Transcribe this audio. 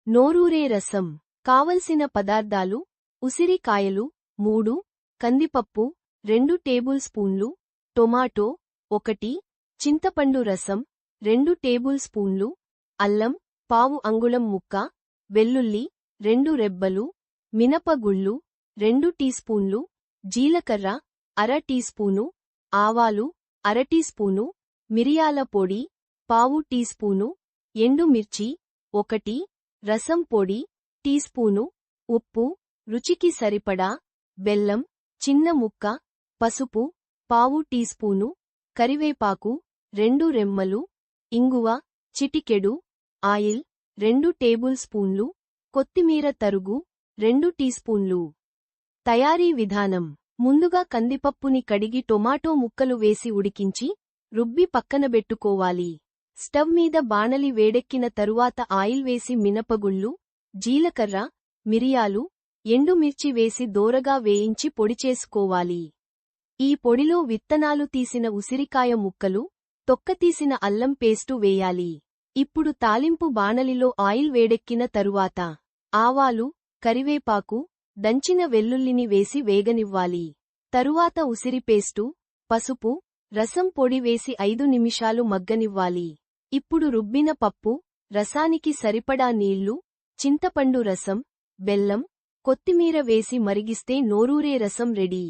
నోరూరే రసం. కావలసిన పదార్థాలు: ఉసిరికాయలు 3, కందిపప్పు 2 టేబుల్ స్పూన్లు, టొమాటో 1, చింతపండు రసం 2 టేబుల్ స్పూన్లు, అల్లం పావు అంగుళం ముక్క, వెల్లుల్లి 2 రెబ్బలు, మినపగుళ్ళు 2 టీ స్పూన్లు, జీలకర్ర అర టీ స్పూను, ఆవాలు అర టీ స్పూను, మిరియాల పొడి పావు టీ స్పూను, ఎండు మిర్చి 1, రసం పొడి టీ స్పూను, ఉప్పు రుచికి సరిపడా, బెల్లం చిన్న ముక్క, పసుపు పావు టీ స్పూను, కరివేపాకు 2 రెమ్మలు, ఇంగువ చిటికెడు, ఆయిల్ 2 టేబుల్ స్పూన్లు, కొత్తిమీర తరుగు 2 టీ స్పూన్లు. తయారీ విధానం: ముందుగా కందిపప్పుని కడిగి టొమాటో ముక్కలు వేసి ఉడికించి, రుబ్బి పక్కనబెట్టుకోవాలి. స్టవ్ మీద బాణలి వేడెక్కిన తరువాత ఆయిల్ వేసి మినపగుళ్ళు, జీలకర్ర, మిరియాలు, ఎండుమిర్చి వేసి దోరగా వేయించి పొడిచేసుకోవాలి. ఈ పొడిలో విత్తనాలు తీసిన ఉసిరికాయ ముక్కలు, తొక్కతీసిన అల్లం పేస్టు వేయాలి. ఇప్పుడు తాలింపు బాణలిలో ఆయిల్ వేడెక్కిన తరువాత ఆవాలు, కరివేపాకు, దంచిన వెల్లుల్లిని వేసి వేగనివ్వాలి. తరువాత ఉసిరి పేస్టు, పసుపు, రసం పొడి వేసి 5 నిమిషాలు మగ్గనివ్వాలి. ఇప్పుడు రుబ్బిన పప్పు, రసానికి సరిపడా నీళ్లు, చింతపండు రసం, బెల్లం, కొత్తిమీర వేసి మరిగిస్తే నోరూరే రసం రెడీ.